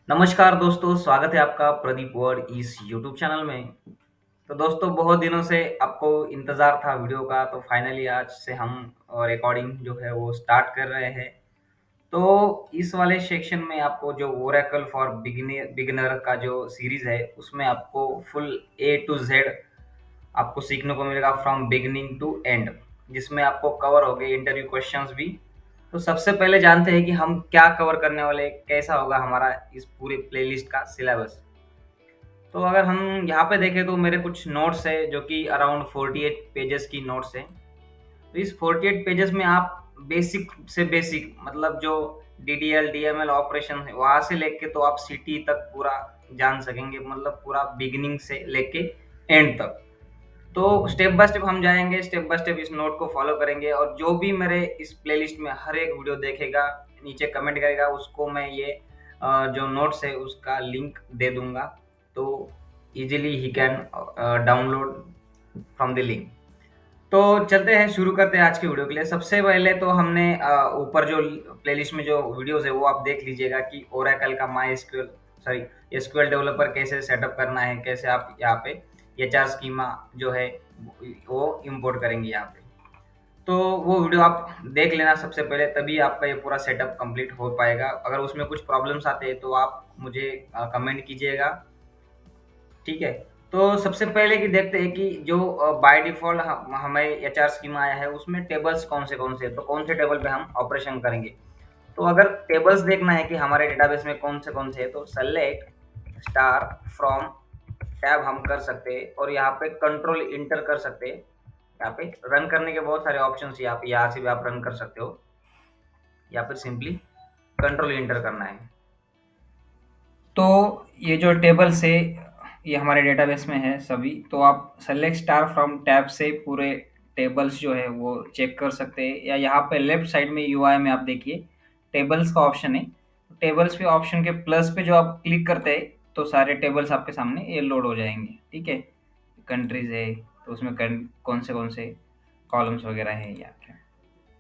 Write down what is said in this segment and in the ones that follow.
नमस्कार दोस्तों, स्वागत है आपका प्रदीप वर्ड इस यूट्यूब चैनल में। तो दोस्तों बहुत दिनों से आपको इंतज़ार था वीडियो का, तो फाइनली आज से हम रिकॉर्डिंग जो है वो स्टार्ट कर रहे हैं। तो इस वाले सेक्शन में आपको जो ओरेकल फॉर बिगिनर का जो सीरीज़ है, उसमें आपको फुल ए टू ज़ेड आपको सीखने को मिलेगा फ्रॉम बिगिनिंग टू एंड, जिसमें आपको कवर हो गए इंटरव्यू क्वेश्चंस भी। तो सबसे पहले जानते हैं कि हम क्या कवर करने वाले हैं, कैसा होगा हमारा इस पूरे प्लेलिस्ट का सिलेबस। तो अगर हम यहाँ पे देखें तो मेरे कुछ नोट्स है जो कि अराउंड 48 पेजेस की नोट्स है। तो इस 48 पेजेस में आप बेसिक से बेसिक मतलब जो डीडीएल डीएमएल ऑपरेशन है वहां से लेके तो आप सीटी तक पूरा जान सकेंगे, मतलब पूरा बिगिनिंग से लेके एंड तक। तो स्टेप बाय स्टेप हम जाएँगे, स्टेप बाय स्टेप इस नोट को फ़ॉलो करेंगे और जो भी मेरे इस प्लेलिस्ट में हर एक वीडियो देखेगा, नीचे कमेंट करेगा, उसको मैं ये जो नोट्स है उसका लिंक दे दूँगा। तो easily he can download from the link. तो चलते हैं, शुरू करते हैं आज के वीडियो के लिए। सबसे पहले तो हमने ऊपर जो प्लेलिस्ट में जो वीडियोज़ है वो आप देख लीजिएगा कि ओरेकल का मायस्क्यूएल सॉरी एसक्यूएल डेवलपर कैसे सेटअप करना है, कैसे आप यहाँ पे एचआर स्कीमा जो है वो इंपोर्ट करेंगे यहाँ पे। तो वो वीडियो आप देख लेना सबसे पहले, तभी आपका ये पूरा सेटअप कंप्लीट हो पाएगा। अगर उसमें कुछ प्रॉब्लम्स आते हैं तो आप मुझे कमेंट कीजिएगा, ठीक है? तो सबसे पहले कि देखते हैं कि जो बाय डिफ़ॉल्ट हमें एचआर स्कीमा आया है, उसमें टेबल्स कौन से हैं, तो कौन से टेबल पे हम ऑपरेशन करेंगे। तो अगर टेबल्स देखना है कि हमारे डेटाबेस में कौन से हैं, तो सेलेक्ट स्टार फ्रॉम टैब हम कर सकते हैं और यहाँ पे कंट्रोल इंटर कर सकते हैं। यहाँ पे रन करने के बहुत सारे ऑप्शंस यहाँ पे, यहाँ से भी आप रन कर सकते हो या फिर सिंपली कंट्रोल इंटर करना है। तो ये जो टेबल्स है ये हमारे डेटाबेस में है सभी, तो आप सेलेक्ट स्टार फ्रॉम टैब से पूरे टेबल्स जो है वो चेक कर सकते हैं, या यहाँ पे लेफ्ट साइड में यूआई में आप देखिए टेबल्स का ऑप्शन है। टेबल्स पे ऑप्शन के प्लस पे जो आप क्लिक करते हैं तो सारे टेबल्स आपके सामने ये लोड हो जाएंगे, ठीक है। कंट्रीज है तो उसमें कौन से कॉलम्स वगैरह है या क्या,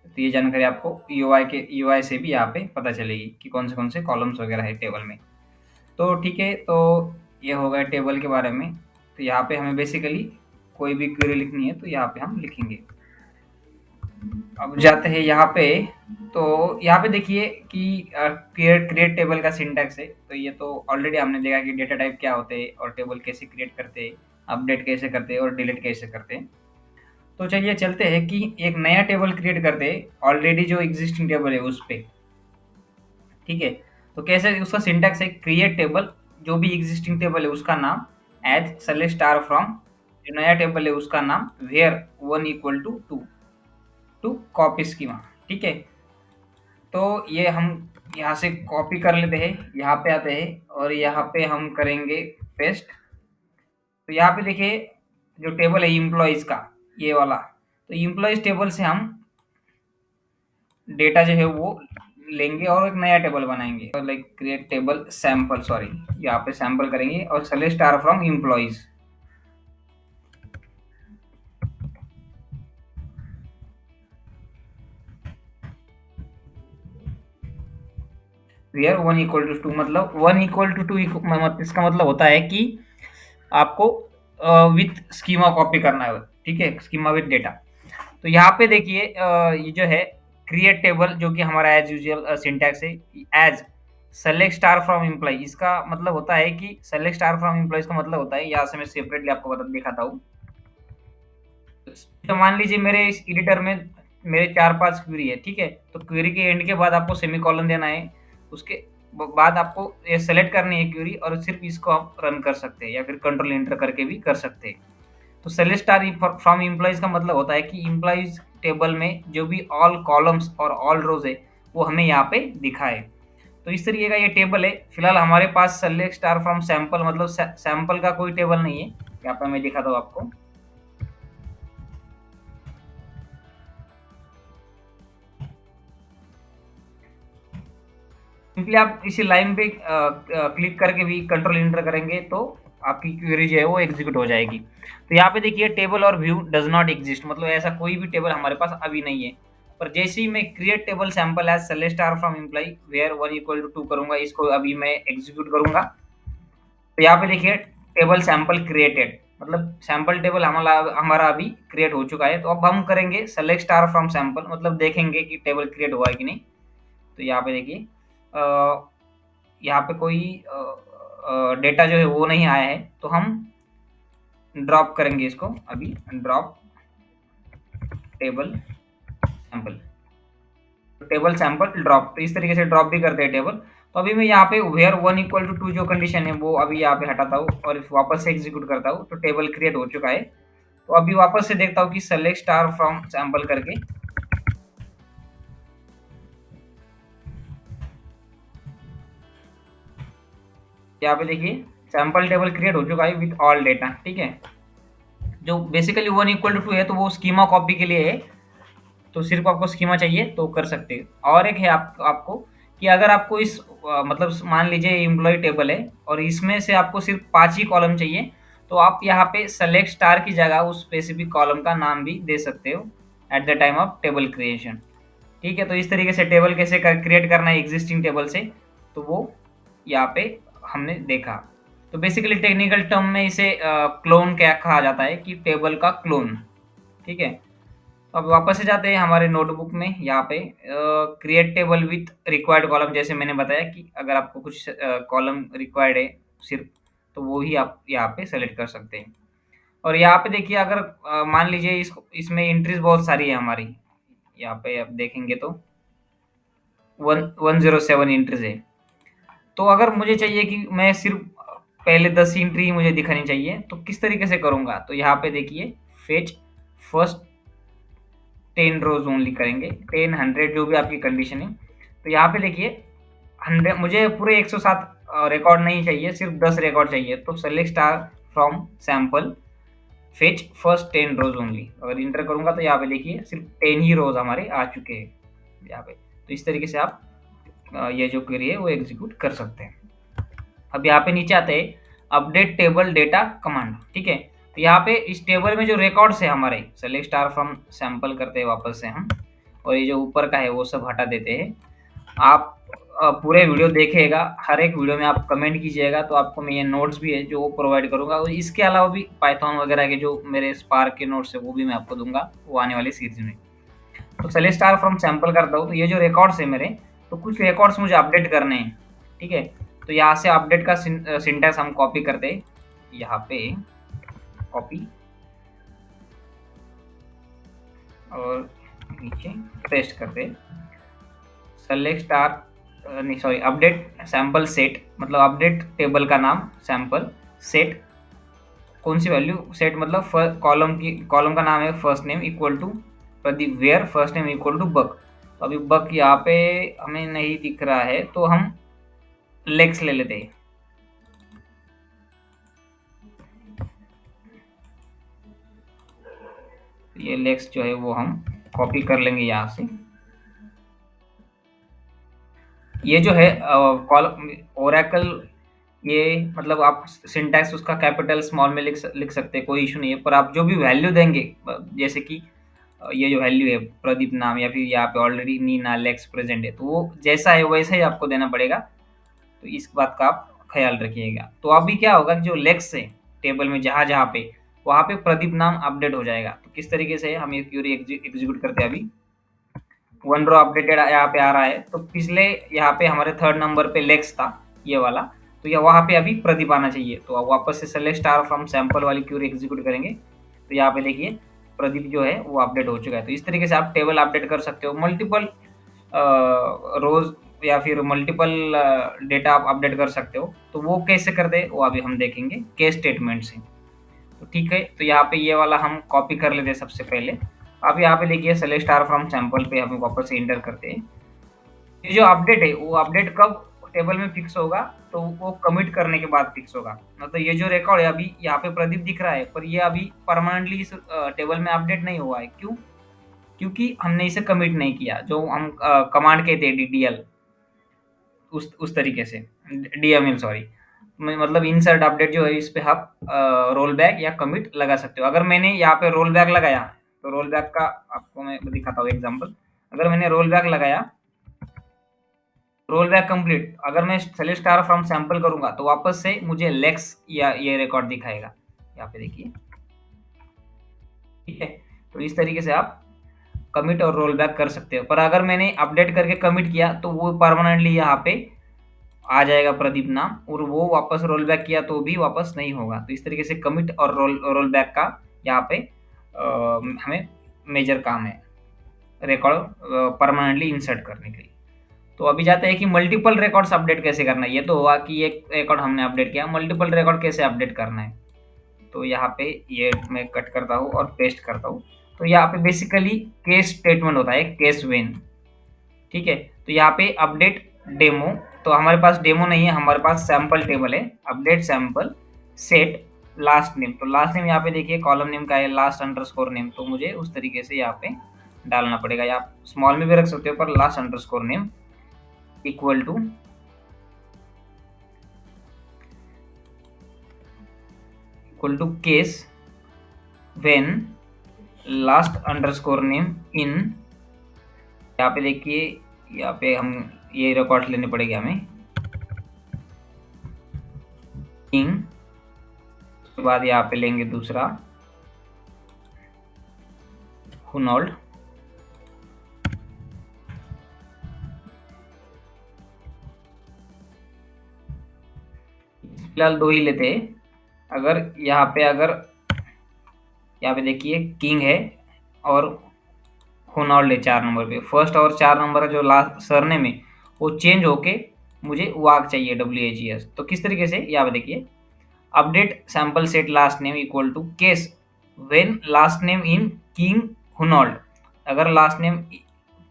तो ये जानकारी आपको यूआई से भी यहाँ पे पता चलेगी कि कौन से कॉलम्स वगैरह है टेबल में। तो ठीक है, तो ये हो गया टेबल के बारे में। तो यहाँ पे हमें बेसिकली कोई भी क्वेरी लिखनी है तो यहाँ पे हम लिखेंगे। अब जाते हैं यहाँ पे, तो यहाँ पे देखिए कि क्रिएट टेबल का सिंटैक्स है। तो ये तो ऑलरेडी हमने देखा कि डेटा टाइप क्या होते हैं और टेबल कैसे क्रिएट करते हैं, अपडेट कैसे करते हैं और डिलीट कैसे करते हैं। तो चलिए चलते हैं कि एक नया टेबल क्रिएट करते हैं ऑलरेडी जो एग्जिस्टिंग टेबल है उस पे, ठीक है। तो कैसे उसका सिंटैक्स है, क्रिएट टेबल, जो भी एग्जिस्टिंग टेबल है उसका नाम, एज सेलेक्ट स्टार फ्रॉम, जो नया टेबल है उसका नाम, where one equal to two, to copy schema, ठीक है। तो ये हम यहाँ से कॉपी कर लेते हैं, यहाँ पे आते हैं और यहाँ पे हम करेंगे पेस्ट। तो यहाँ पे देखिए जो टेबल है इम्प्लॉइज का, ये वाला, तो इम्प्लॉइज टेबल से हम डेटा जो है वो लेंगे और एक नया टेबल बनाएंगे, तो like create table sample, sorry यहाँ पे सैंपल करेंगे और select star from employees. Where one equal to two, मतलब वन इक्वल टू टू, इसका मतलब होता है कि आपको विथ स्कीमा कॉपी करना है, ठीक है, स्कीमा विथ डेटा। तो यहाँ पे देखिए ये जो है क्रिएट टेबल, जो कि हमारा एज यूजुअल सिंटैक्स है, as select star from employee, इसका मतलब होता है कि सेलेक्ट स्टार फ्रॉम एम्प्लॉइज का मतलब होता है, यहाँ से मैं सेपरेटली आपको बता दिखाता हूँ। तो मान लीजिए मेरे इस एडिटर में मेरे 4-5 क्वेरी है, ठीक है। तो क्वेरी के एंड के बाद आपको सेमीकोलन देना है, उसके बाद आपको ये सेलेक्ट करनी है क्वेरी और सिर्फ इसको आप रन कर सकते हैं या फिर कंट्रोल एंटर करके भी कर सकते हैं। तो सेलेक्ट स्टार फ्रॉम एम्प्लॉइज का मतलब होता है कि एम्प्लॉइज टेबल में जो भी ऑल कॉलम्स और ऑल रोज है वो हमें यहाँ पे दिखाए। तो इस तरीके का ये टेबल है। फिलहाल हमारे पास सेलेक्ट स्टार फ्रॉम सैंपल, मतलब सैंपल का कोई टेबल नहीं है। यहाँ पे मैं दिखाता हूँ आपको। सिंपली आप इसी लाइन पे क्लिक करके भी कंट्रोल इंटर करेंगे तो आपकी क्वेरी जो है वो एग्जीक्यूट हो जाएगी। तो यहाँ पे देखिए टेबल और व्यू डज नॉट एग्जिस्ट, मतलब ऐसा कोई भी टेबल हमारे पास अभी नहीं है। पर जैसे ही मैं create table sample as select star from employee where 1 = 2 करूंगा, इसको अभी मैं एग्जीक्यूट करूंगा, तो यहाँ पे देखिए टेबल सैंपल क्रिएटेड, मतलब सैंपल टेबल हमारा हमारा अभी क्रिएट हो चुका है। तो अब हम करेंगे सेलेक्ट स्टार फ्रॉम सैंपल, मतलब देखेंगे कि टेबल क्रिएट हुआ है कि नहीं। तो यहाँ पे देखिए यहाँ पे कोई डेटा जो है वो नहीं आया है, तो हम ड्रॉप करेंगे इसको अभी, drop table sample, table sample drop, तो इस तरीके से ड्रॉप भी करते हैं टेबल। तो अभी मैं यहाँ पे वेयर 1 = 2 जो कंडीशन है वो अभी यहाँ पे हटाता हूँ और वापस से एग्जीक्यूट करता हूँ, तो टेबल क्रिएट हो चुका है। तो अभी वापस से देखता हूँ कि सेलेक्ट स्टार फ्रॉम सैंपल करके, यहाँ पे देखिए सैंपल टेबल क्रिएट हो चुका है विथ ऑल डेटा। ठीक है, जो बेसिकली 1 = 2 है तो वो स्कीमा कॉपी के लिए है, तो सिर्फ आपको स्कीमा चाहिए तो कर सकते हैं। और एक है आपको कि अगर आपको इस मतलब मान लीजिए एम्प्लॉय टेबल है और इसमें से आपको सिर्फ 5 ही कॉलम चाहिए, तो आप यहाँ पे सेलेक्ट स्टार की जगह उस स्पेसिफिक कॉलम का नाम भी दे सकते हो at the time of table creation. ठीक है, तो इस तरीके से टेबल कैसे क्रिएट करना है एग्जिस्टिंग टेबल से, तो वो यहाँ पे हमने देखा। तो बेसिकली टेक्निकल टर्म में इसे क्लोन क्या कहा जाता है, कि टेबल का क्लोन। ठीक है, अब वापस से जाते हैं हमारे नोटबुक में, यहाँ पे create table with required column, जैसे मैंने बताया कि अगर आपको कुछ कॉलम रिक्वायर्ड है सिर्फ, तो वो ही आप यहाँ पे सेलेक्ट कर सकते हैं। और यहाँ पे देखिए अगर मान लीजिए इसमें एंट्रीज बहुत सारी है हमारी, यहाँ पे आप देखेंगे तो 107 एंट्रीज है। तो अगर मुझे चाहिए कि मैं सिर्फ पहले 10 एंट्री मुझे दिखानी चाहिए, तो किस तरीके से करूँगा, तो यहाँ पे देखिए फेच फर्स्ट 10 रोज ओनली करेंगे, 10 100 जो भी आपकी कंडीशन है। तो यहाँ पे देखिए 100 मुझे पूरे 107 रिकॉर्ड नहीं चाहिए, सिर्फ 10 रिकॉर्ड चाहिए, तो select star from sample fetch first 10 rows only, अगर इंटर करूंगा तो यहाँ पे देखिए सिर्फ 10 ही रोज हमारे आ चुके हैं यहाँ पे। तो इस तरीके से आप ये जो क्वेरी है वो एग्जीक्यूट कर सकते हैं। अब यहाँ पे नीचे आते हैं अपडेट टेबल डेटा कमांड। ठीक है, तो यहाँ पे इस टेबल में जो रिकॉर्ड्स है हमारे, सेलेक्ट स्टार फ्रॉम सैंपल करते हैं वापस से हम, और ये जो ऊपर का है वो सब हटा देते हैं। आप पूरे वीडियो देखिएगा, हर एक वीडियो में आप कमेंट कीजिएगा, तो आपको मैं ये नोट्स भी है जो वो प्रोवाइड करूंगा, और इसके अलावा भी पाइथन वगैरह के जो मेरे स्पार्क के नोट्स है वो भी मैं आपको दूंगा वो आने वाली सीरीज में। तो सेलेक्ट स्टार फ्रॉम सैंपल करता हूँ, तो ये जो रिकॉर्ड्स है मेरे, तो कुछ रिकॉर्ड्स मुझे अपडेट करने हैं। ठीक है, तो यहाँ से अपडेट का सिंटैक्स हम कॉपी करते हैं, यहाँ पे कॉपी और नीचे पेस्ट करते, सेलेक्ट स्टार नहीं सॉरी अपडेट सैंपल सेट, मतलब अपडेट टेबल का नाम सैंपल सेट, कौन सी वैल्यू सेट, मतलब कॉलम का नाम है first name equal to Pradeep, where first name equal to Buck. तो अभी बक यहाँ पे हमें नहीं दिख रहा है, तो हम लेक्स ले लेते हैं। ये लेक्स जो है वो हम कॉपी कर लेंगे यहाँ से। ये जो है कॉलम ओरेकल, ये मतलब आप सिंटैक्स उसका कैपिटल स्मॉल में लिख सकते हैं, कोई इशू नहीं है, पर आप जो भी वैल्यू देंगे, जैसे कि ये जो वैल्यू है प्रदीप नाम, या फिर यहाँ पे ऑलरेडी नीना लेक्स प्रेजेंट है, तो वो जैसा है वैसा ही आपको देना पड़ेगा। तो इस बात का आप ख्याल रखिएगा। तो अभी क्या होगा कि जो लेक्स है टेबल में जहाँ जहाँ पे, वहाँ पे प्रदीप नाम अपडेट हो जाएगा। तो किस तरीके से हम ये क्यूरी एग्जीक्यूट करते हैं, अभी वन रो अपडेटेड यहाँ पे आ रहा है, तो पिछले यहाँ पे हमारे थर्ड नंबर पे लेक्स था ये वाला, तो ये वहाँ पे अभी प्रदीप आना चाहिए। तो अब वापस से सेलेक्ट स्टार फ्रॉम सैंपल वाली क्यूरी एग्जीक्यूट करेंगे, तो यहाँ पे देखिए प्रदीप जो है वो अपडेट हो चुका है। तो इस तरीके से आप टेबल अपडेट कर सकते हो, मल्टीपल रोज या फिर मल्टीपल डेटा आप अपडेट कर सकते हो। तो वो कैसे करते हैं वो अभी हम देखेंगे केस स्टेटमेंट से। तो ठीक है, तो यहाँ पे ये वाला हम कॉपी कर लेते हैं सबसे पहले। अब यहाँ पे देखिए सेलेक्ट स्टार फ्रॉम सैंपल पे हम वापस से इंटर करते हैं। ये जो अपडेट है वो अपडेट कब टेबल में फिक्स होगा, तो वो कमिट करने के बाद फिक्स होगा। मतलब ये जो रिकॉर्ड है अभी यहाँ पे प्रदीप दिख रहा है, पर ये अभी परमानेंटली इस टेबल में अपडेट नहीं हुआ है। क्यों? क्योंकि हमने इसे कमिट नहीं किया, जो हम कमांड कहते हैं डीडीएल, उस तरीके से डीएमएल सॉरी, मतलब इंसर्ट अपडेट जो है इस पे आप रोल बैक या कमिट लगा सकते हो। अगर मैंने यहाँ पे रोल बैक लगाया, तो रोल बैक का आपको मैं दिखाता हूँ एग्जांपल। अगर मैंने रोल बैक लगाया, रोल बैक कंप्लीट, अगर मैं सेलेक्ट स्टार फ्रॉम सैंपल करूंगा तो वापस से मुझे लेक्स या ये रिकॉर्ड दिखाएगा। यहाँ पे देखिए, ठीक है। तो इस तरीके से आप कमिट और रोल बैक कर सकते हो। पर अगर मैंने अपडेट करके कमिट किया तो वो परमानेंटली यहाँ पे आ जाएगा प्रदीप नाम, और वो वापस रोल बैक किया तो भी वापस नहीं होगा। तो इस तरीके से कमिट और रोल बैक का यहाँ पे हमें मेजर काम है रिकॉर्ड परमानेंटली इंसर्ट करने के लिए। तो अभी जाते हैं कि मल्टीपल रिकॉर्ड्स अपडेट कैसे करना है। ये तो हुआ कि एक रिकॉर्ड हमने अपडेट किया, मल्टीपल रिकॉर्ड कैसे अपडेट करना है। तो यहाँ पे ये मैं कट करता हूँ और पेस्ट करता हूँ। तो यहाँ पे बेसिकली केस स्टेटमेंट होता है, केस वेन, ठीक है। तो यहाँ पे अपडेट डेमो, तो हमारे पास डेमो नहीं है, हमारे पास सैंपल टेबल है। Update sample set last name, तो लास्ट नेम यहाँ पे देखिए कॉलम नेम का है लास्ट अंडरस्कोर नेम, तो मुझे उस तरीके से यहाँ पे डालना पड़ेगा। या आप स्मॉल में भी रख सकते हो, पर last underscore name equal to case when last underscore name in, यहाँ पे देखिए, यहाँ पे हम ये रिकॉर्ड लेने पड़ेगा हमें किंग, उसके बाद यहाँ पे लेंगे दूसरा हुनोल्ड, फिलहाल दो ही लेते हैं। अगर यहाँ पे देखिए किंग है और होनॉल्ड है 4 नंबर पे, फर्स्ट और 4 नंबर जो लास्ट सरनेम है वो चेंज होके मुझे वाग चाहिए WAGS। तो किस तरीके से, यहाँ पे देखिए update sample set last name equal to case when last name in King Hunold, अगर लास्ट नेम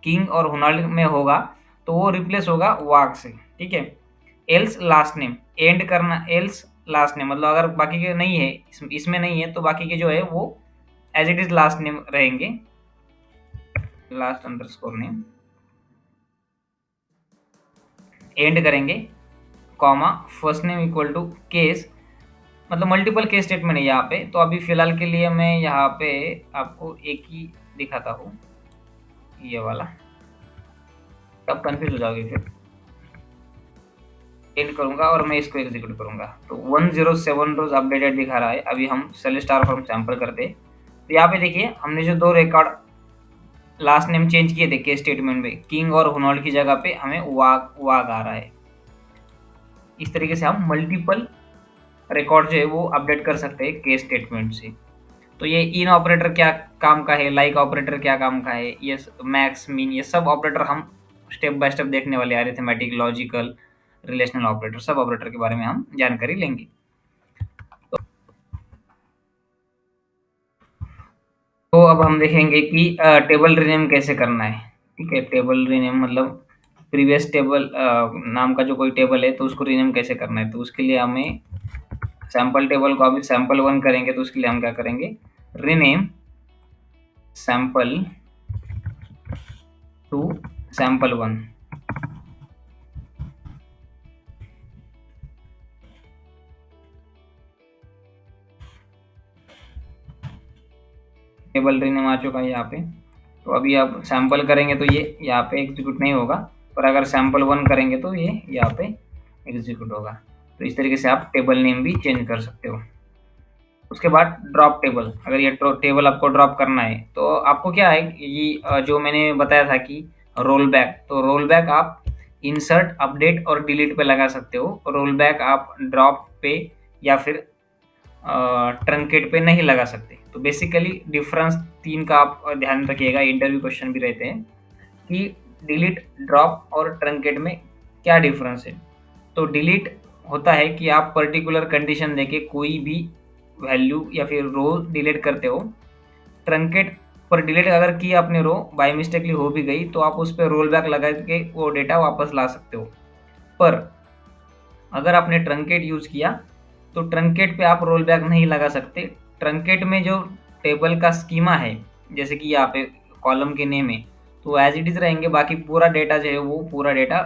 किंग और हुनॉल्ड में होगा तो वो रिप्लेस होगा वाग से, ठीक है। एल्स लास्ट नेम एंड करना, एल्स लास्ट नेम मतलब अगर बाकी के नहीं है, इसमें नहीं है तो बाकी के जो है वो as it is last name रहेंगे, लास्ट अंडरस्कोर नेम एंड करेंगे, comma first name equal to case, मतलब मल्टीपल केस स्टेटमेंट है यहाँ पे। तो अभी फिलहाल के लिए मैं यहाँ पे आपको एक ही दिखाता हूँ, ये वाला, तब कंफ्यूज हो जाओगे फिर। एंड करूंगा और मैं इसको एग्जीक्यूट करूंगा तो 107 रोज अपडेटेड दिखा रहा है। अभी हम सेलेक्ट स्टार फ्रॉम सैंपल करते, तो यहाँ पे देखिए हमने जो दो रिकॉर्ड लास्ट नेम चेंज किए थे केस स्टेटमेंट में, किंग और हुनॉल्ड की जगह पे हमें वाग आ रहा है। इस तरीके से हम मल्टीपल रिकॉर्ड जो है वो अपडेट कर सकते हैं केस स्टेटमेंट से। तो ये इन ऑपरेटर क्या काम का है, लाइक ऑपरेटर क्या काम का है, ये मैक्स मीन, ये सब ऑपरेटर हम स्टेप बाय स्टेप देखने वाले, अरिथमेटिक, लॉजिकल, रिलेशनल ऑपरेटर, सब ऑपरेटर के बारे में हम जानकारी लेंगे। तो अब हम देखेंगे कि टेबल रीनेम कैसे करना है, ठीक है। टेबल रीनेम मतलब प्रीवियस टेबल नाम का जो कोई टेबल है तो उसको रीनेम कैसे करना है। तो उसके लिए हमें सैंपल टेबल को अभी सैंपल 1 करेंगे, तो उसके लिए हम क्या करेंगे, rename sample to sample 1, table rename आ चुका है यहाँ पे। तो अभी आप सैंपल करेंगे तो ये यहाँ पे एग्जीक्यूट नहीं होगा, पर अगर सैंपल 1 करेंगे तो ये यहाँ पे एग्जीक्यूट होगा। तो इस तरीके से आप टेबल नेम भी चेंज कर सकते हो। उसके बाद ड्रॉप टेबल, अगर ये टेबल आपको ड्रॉप करना है तो आपको क्या है, ये जो मैंने बताया था कि रोल बैक, तो रोल बैक आप इंसर्ट, अपडेट और डिलीट पे लगा सकते हो। रोल बैक आप ड्रॉप पे या फिर ट्रंकेट पे नहीं लगा सकते। तो बेसिकली डिफरेंस 3 का आप ध्यान रखिएगा, इंटरव्यू क्वेश्चन भी रहते हैं कि डिलीट, ड्रॉप और ट्रंकेट में क्या डिफरेंस है। तो डिलीट होता है कि आप पर्टिकुलर कंडीशन देके कोई भी वैल्यू या फिर रो डिलीट करते हो। ट्रंकेट पर डिलीट अगर की आपने रो बाय मिस्टेकली हो भी गई तो आप उस पर रोल बैक लगा के वो डेटा वापस ला सकते हो। पर अगर आपने ट्रंकेट यूज किया तो ट्रंकेट पे आप रोल बैक नहीं लगा सकते। ट्रंकेट में जो टेबल का स्कीमा है, जैसे कि यहाँ पे कॉलम के नेम है, तो एज इट इज रहेंगे, बाकी पूरा डेटा जो है वो पूरा डेटा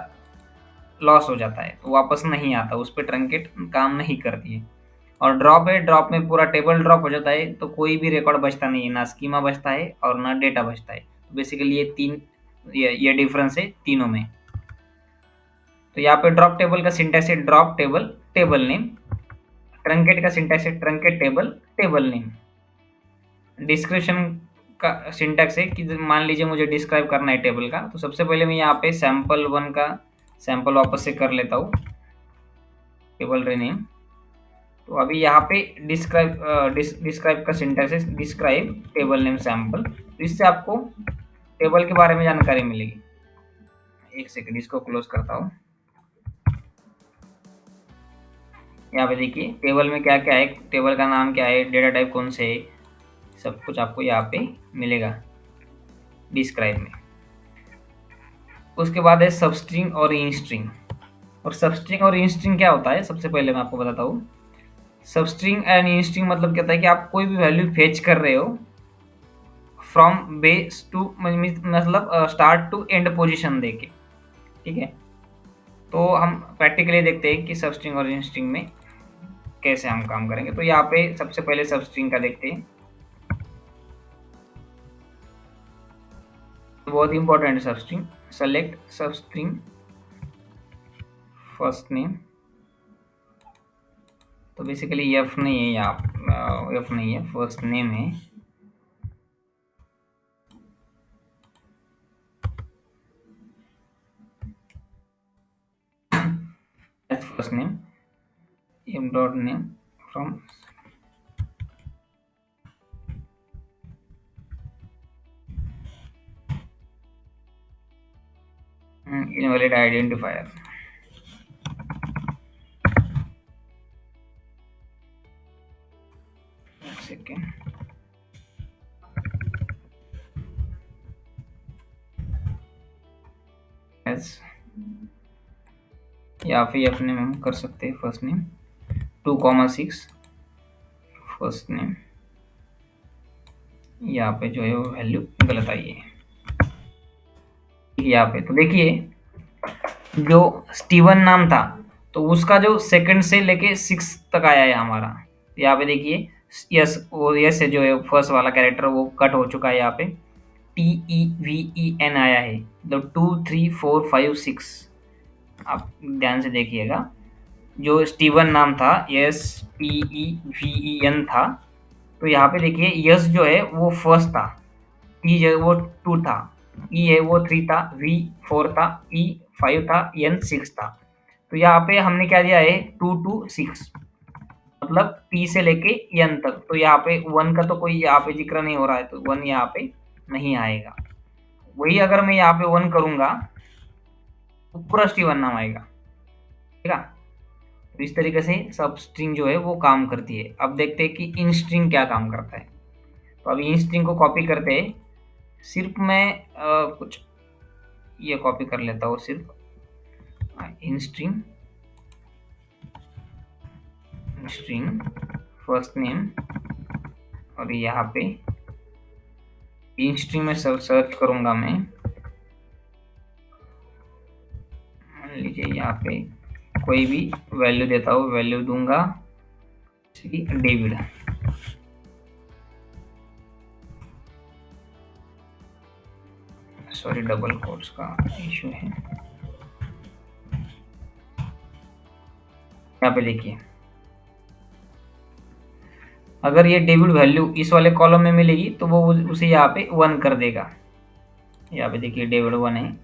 लॉस हो जाता है, तो वापस नहीं आता, उस पर ट्रंकेट काम नहीं करती है। और ड्रॉप है, ड्रॉप में पूरा टेबल ड्रॉप हो जाता है, तो कोई भी रिकॉर्ड बचता नहीं है, ना स्कीमा बचता है और ना डेटा बचता है। तो बेसिकली ये 3 ये डिफरेंस है तीनों में। तो यहाँ पे ड्रॉप टेबल का सिंटैक्स है drop table table name, truncate का सिंटैक्स है truncate table table name. Description का सिंटैक्स है कि मान लीजिए मुझे डिस्क्राइब करना है टेबल का, तो सबसे पहले मैं यहाँ पे सैंपल वन का सैंपल वापस से कर लेता हूँ, टेबल रीनेम। तो अभी यहाँ पे डिस्क्राइब का सिंटैक्स है डिस्क्राइब टेबल नेम सैंपल। तो इससे आपको टेबल के बारे में जानकारी मिलेगी। एक सेकंड इसको क्लोज करता हूँ। यहाँ पे देखिए टेबल में क्या क्या है, टेबल का नाम क्या है, डेटा टाइप कौन से है, सब कुछ आपको यहाँ पे मिलेगा डिस्क्राइब में। उसके बाद है सबस्ट्रिंग और इंस्ट्रिंग। और सबस्ट्रिंग और इंस्ट्रिंग क्या होता है, सबसे पहले मैं आपको बताता हूँ। सबस्ट्रिंग एंड इंस्ट्रिंग मतलब क्या होता है कि आप कोई भी वैल्यू फेच कर रहे हो फ्रॉम बेस टू, मतलब स्टार्ट टू एंड पोजीशन देके, ठीक है। तो हम प्रैक्टिकली देखते हैं कि सबस्ट्रिंग और इंस्ट्रिंग में कैसे हम काम करेंगे। तो यहाँ पे सबसे पहले सबस्ट्रिंग का देखते हैं। बहुत इंपॉर्टेंट है substring. Select substring first name. तो बेसिकली एफ नहीं है यहाँ, एफ नहीं है, फर्स्ट नेम है। First name m dot name from invalid identifier। Second as या फिर एफ नेम हम कर सकते हैं फर्स्ट नेम 2,6 फर्स्ट नेम। यहाँ पे जो है वो वैल्यू गलत आई है यहाँ पे। तो देखिए जो स्टीवन नाम था तो उसका जो सेकंड से लेके 6 तक आया है हमारा। यहाँ पे देखिए यस, वो यस है जो है फर्स्ट वाला कैरेक्टर वो कट हो चुका है। यहाँ पे TEVEN आया है, मतलब 2 3 4 5 6। आप ध्यान से देखिएगा जो स्टीवन नाम था STEVEN था, तो यहाँ पे देखिए यस जो है वो फर्स्ट था, टी जो है वो 2 था, ई है वो 3 था, वी 4 था, ई 5 था, एन 6 था। तो यहाँ पे हमने क्या दिया है 2 to 6, मतलब टी से लेके एन तक। तो यहाँ पे वन का तो कोई यहाँ पे जिक्र नहीं हो रहा है, तो वन यहाँ पे नहीं आएगा। वही अगर मैं यहाँ पे वन करूंगा तो पूरा स्टीवन नाम आएगा, ठीक है। तो इस तरीके से सब स्ट्रिंग जो है वो काम करती है। अब देखते हैं कि इन स्ट्रिंग क्या काम करता है। तो अभी इन स्ट्रिंग को कॉपी करते हैं। सिर्फ मैं कुछ ये कॉपी कर लेता हूँ, सिर्फ इन स्ट्रिंग फर्स्ट नेम, और यहाँ पे इन स्ट्रिंग में सर्च करूंगा मैं, मान लीजिए यहाँ पे कोई भी वैल्यू देता हूँ, वैल्यू दूंगा डेविड। सॉरी डबल कोट्स का इशू है। यहाँ पे देखिए अगर ये डेविड वैल्यू इस वाले कॉलम में मिलेगी तो वो उसे यहाँ पे 1 कर देगा। यहाँ पे देखिए डेविड 1 है,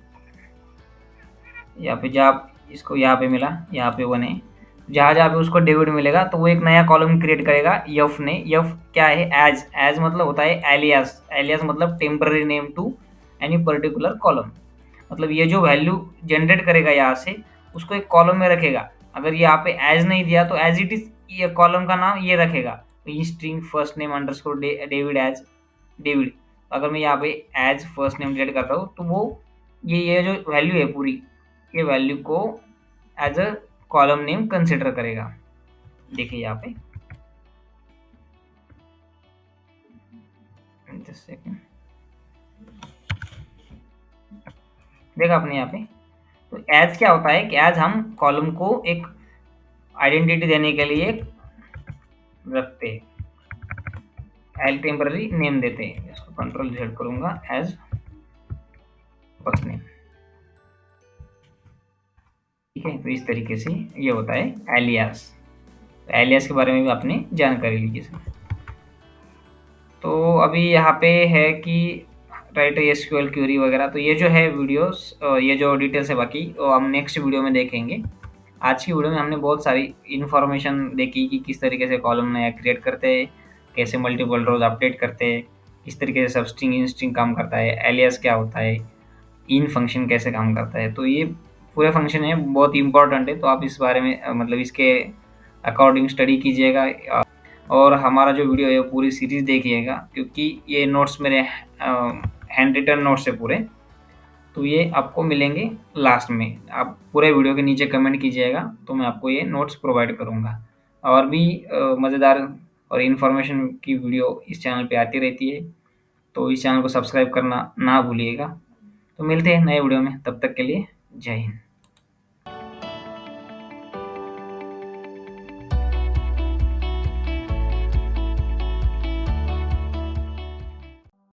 यहाँ पे जहाँ इसको यहाँ पे मिला यहाँ पे 1 है, जहाँ जहाँ पे उसको डेविड मिलेगा तो वो एक नया कॉलम क्रिएट करेगा यफ ने। यफ क्या है, एज मतलब होता है एलियास। एलियास मतलब temporary name to any particular column. मतलब ये जो वैल्यू जनरेट करेगा यहाँ से उसको एक कॉलम में रखेगा। अगर यहाँ पे एज नहीं दिया तो एज इट इज ये कॉलम का नाम ये रखेगा, string first name underscore David as David. अगर मैं यहाँ पे एज फर्स्ट नेम क्रिएट करता हूँ तो वो ये जो वैल्यू है पूरी, ये वैल्यू को as a column name consider करेगा। देखिए यहाँ पे देखा आपने यहाँ पे। तो एज क्या होता है कि एज हम कॉलम को एक आइडेंटिटी देने के लिए रखते हैं, एल टेम्पररी नेम देते हैं। इसको कंट्रोल जेड करूंगा एज फर्स्ट नेम। ठीक है, तो इस तरीके से ये होता है एलियास। एलियास के बारे में भी आपने जानकारी ली सर। तो अभी यहाँ पे है कि राइट एसक्यूएल क्वेरी वगैरह, तो ये जो है वीडियोस, ये जो डिटेल्स है बाकी वो हम नेक्स्ट वीडियो में देखेंगे। आज की वीडियो में हमने बहुत सारी इन्फॉर्मेशन देखी कि किस तरीके से कॉलम नया क्रिएट करते हैं, कैसे मल्टीपल रोज अपडेट करते हैं, किस तरीके से सबस्ट्रिंग इंस्ट्रिंग काम करता है, एलियास क्या होता है, इन फंक्शन कैसे काम करता है। तो ये पूरे फंक्शन है, बहुत इंपॉर्टेंट है, तो आप इस बारे में मतलब इसके अकॉर्डिंग स्टडी कीजिएगा और हमारा जो वीडियो है वो पूरी सीरीज देखिएगा, क्योंकि ये नोट्स मेरे हैंड रिटन नोट्स है पूरे, तो ये आपको मिलेंगे लास्ट में। आप पूरे वीडियो के नीचे कमेंट कीजिएगा तो मैं आपको ये नोट्स प्रोवाइड करूँगा। और भी मज़ेदार और इन्फॉर्मेशन की वीडियो इस चैनल पे आती रहती है, तो इस चैनल को सब्सक्राइब करना ना भूलिएगा। तो मिलते हैं नए वीडियो में, तब तक के लिए जय हिंद।